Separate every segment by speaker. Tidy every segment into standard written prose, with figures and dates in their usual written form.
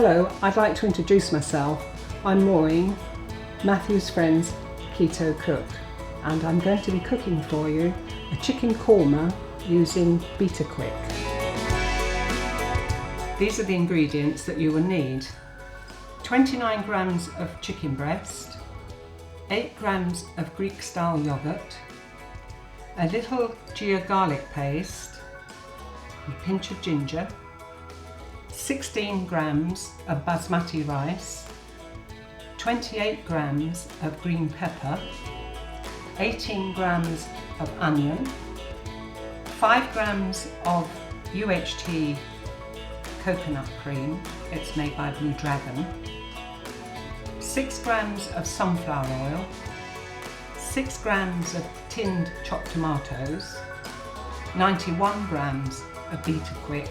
Speaker 1: Hello, I'd like to introduce myself. I'm Maureen, Matthew's friend's keto cook, and I'm going to be cooking for you a chicken korma using Betaquik. These are the ingredients that you will need. 29 grams of chicken breast, 8 grams of Greek style yogurt, a little Gia garlic paste, a pinch of ginger, 16 grams of basmati rice, 28 grams of green pepper, 18 grams of onion, 5 grams of UHT coconut cream, it's made by Blue Dragon, 6 grams of sunflower oil, 6 grams of tinned chopped tomatoes, 91 grams of Betaquik,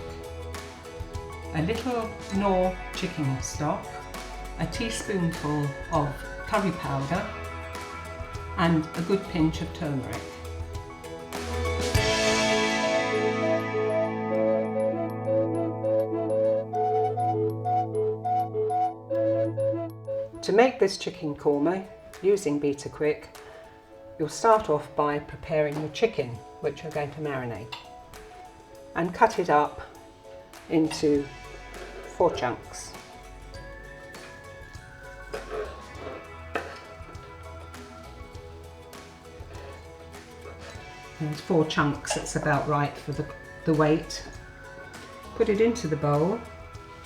Speaker 1: a little Knorr chicken stock, a teaspoonful of curry powder and a good pinch of turmeric. To make this chicken korma using Betaquik, you'll start off by preparing your chicken, which you're going to marinate, and cut it up into 4 chunks. There's 4 chunks, that's about right for the weight. Put it into the bowl,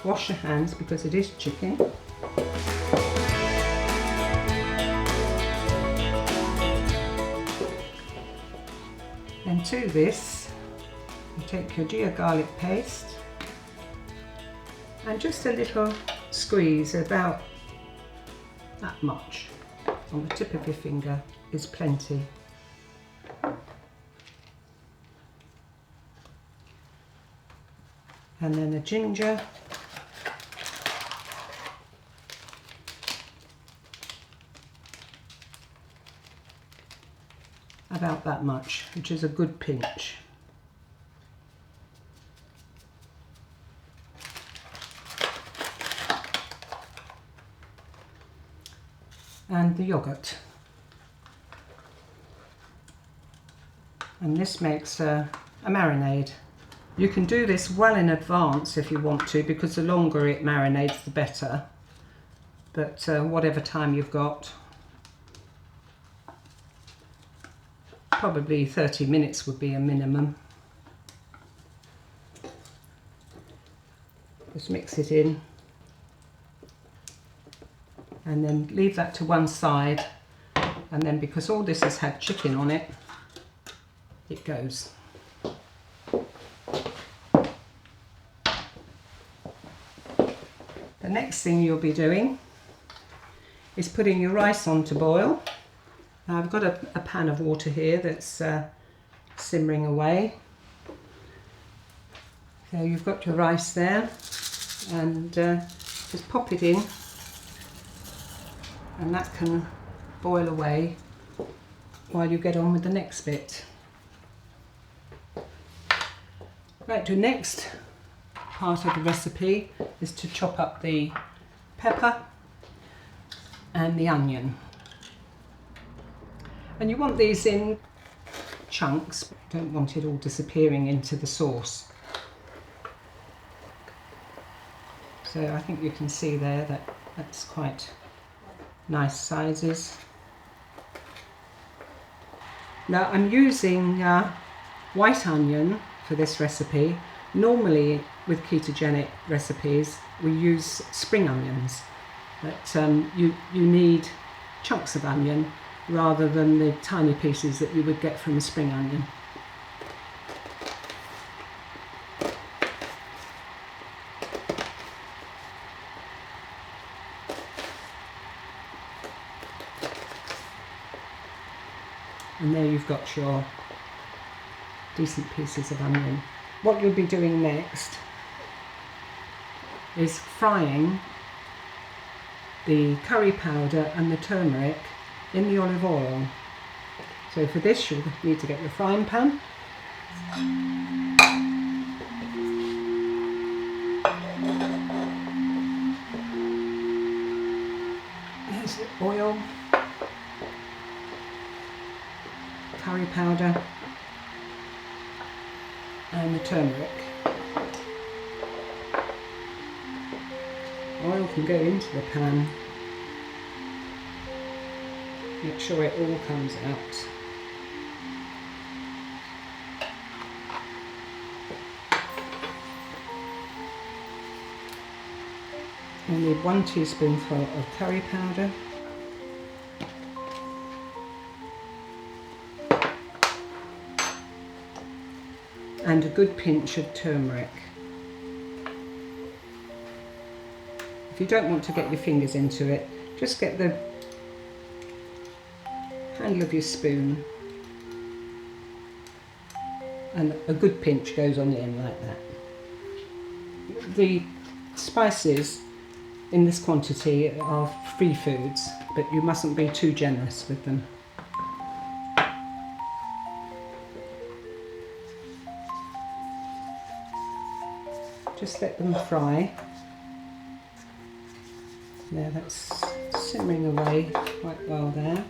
Speaker 1: wash your hands because it is chicken. Then to this, you take your Gia garlic paste and just a little squeeze, about that much on the tip of your finger is plenty. And then the ginger, about that much, which is a good pinch. And the yogurt. And this makes a marinade. You can do this well in advance if you want to, because the longer it marinates the better, but whatever time you've got, probably 30 minutes would be a minimum. Just mix it in and then leave that to one side, and then because all this has had chicken on it, it goes. The next thing you'll be doing is putting your rice on to boil. Now I've got a pan of water here that's simmering away. So you've got your rice there, and just pop it in, and that can boil away while you get on with the next bit. Right, the next part of the recipe is to chop up the pepper and the onion. And you want these in chunks, don't want it all disappearing into the sauce. So I think you can see there that that's quite nice sizes. Now I'm using white onion for this recipe. Normally with ketogenic recipes we use spring onions, but you need chunks of onion rather than the tiny pieces that you would get from a spring onion. And there you've got your decent pieces of onion. What you'll be doing next is frying the curry powder and the turmeric in the olive oil. So for this you'll need to get your frying pan. oil, curry powder and the turmeric. Oil can go into the pan. Make sure it all comes out. You need 1 teaspoonful of curry powder, and a good pinch of turmeric. If you don't want to get your fingers into it, just get the handle of your spoon and a good pinch goes on the end like that. The spices in this quantity are free foods, but you mustn't be too generous with them. Just let them fry. There, that's simmering away quite well there.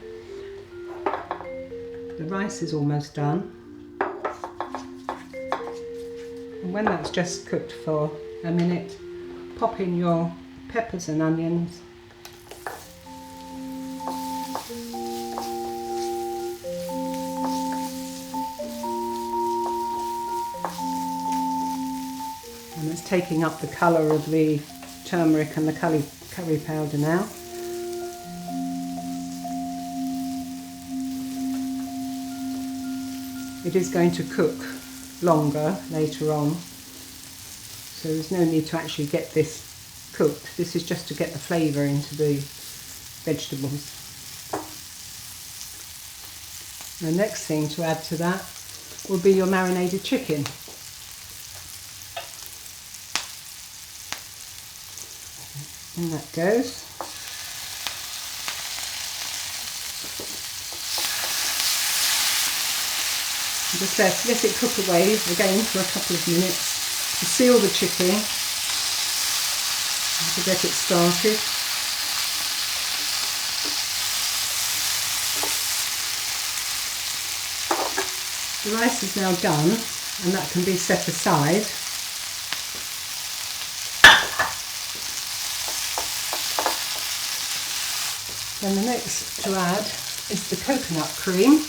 Speaker 1: The rice is almost done. And when that's just cooked for a minute, pop in your peppers and onions. And it's taking up the colour of the turmeric and the curry powder now. It is going to cook longer later on, so there's no need to actually get this cooked. This is just to get the flavour into the vegetables. The next thing to add to that will be your marinated chicken. And that goes. Just let it cook away again for a couple of minutes to seal the chicken and to get it started. The rice is now done and that can be set aside. Then the next to add is the coconut cream.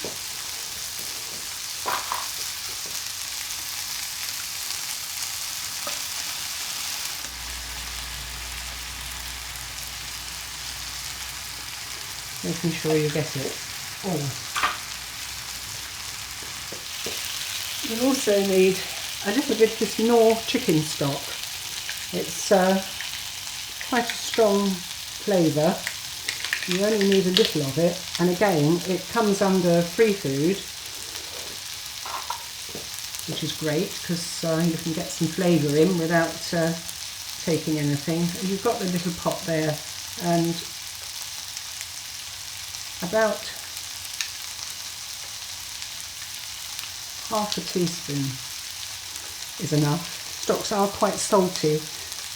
Speaker 1: Making sure you get it all. You'll also need a little bit of this Knorr chicken stock. It's quite a strong flavour. You only need a little of it, and again it comes under free food, which is great because you can get some flavour in without taking anything. And you've got the little pot there, and about half a teaspoon is enough. Stocks are quite salty,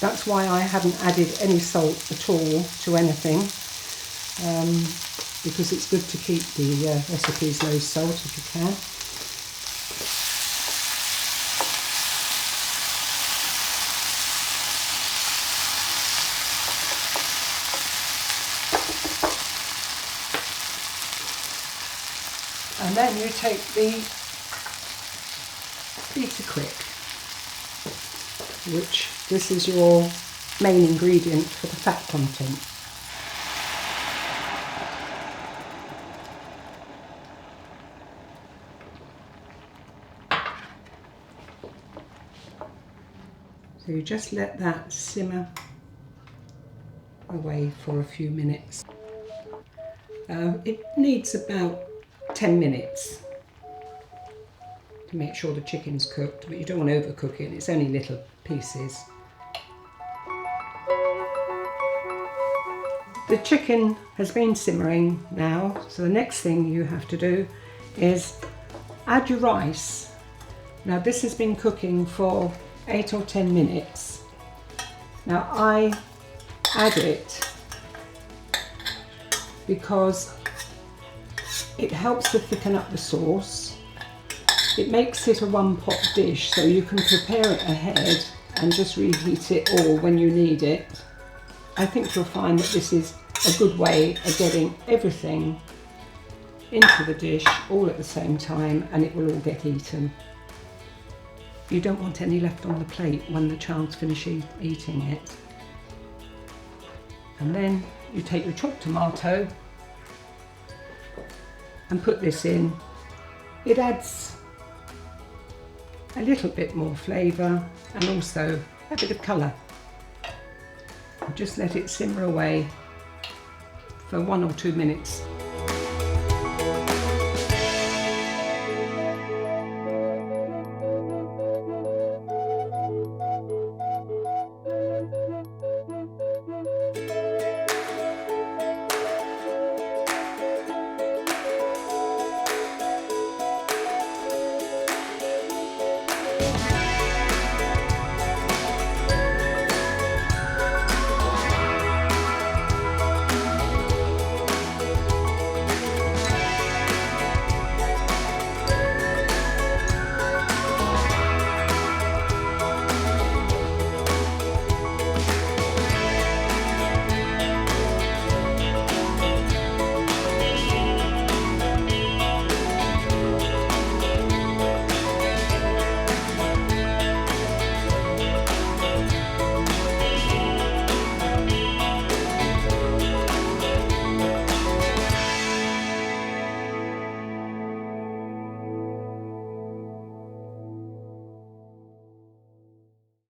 Speaker 1: that's why I haven't added any salt at all to anything, because it's good to keep the recipes low salt if you can. And then you take the Betaquik, which this is your main ingredient for the fat content. So you just let that simmer away for a few minutes. It needs about 10 minutes to make sure the chicken's cooked, but you don't want to overcook it, it's only little pieces. The chicken has been simmering now, so the next thing you have to do is add your rice. Now this has been cooking for 8 or 10 minutes. Now I add it because it helps to thicken up the sauce. It makes it a one-pot dish, so you can prepare it ahead and just reheat it all when you need it. I think you'll find that this is a good way of getting everything into the dish all at the same time, and it will all get eaten. You don't want any left on the plate when the child's finished eating it. And then you take your chopped tomato and put this in. It adds a little bit more flavour and also a bit of colour. Just let it simmer away for 1 or 2 minutes.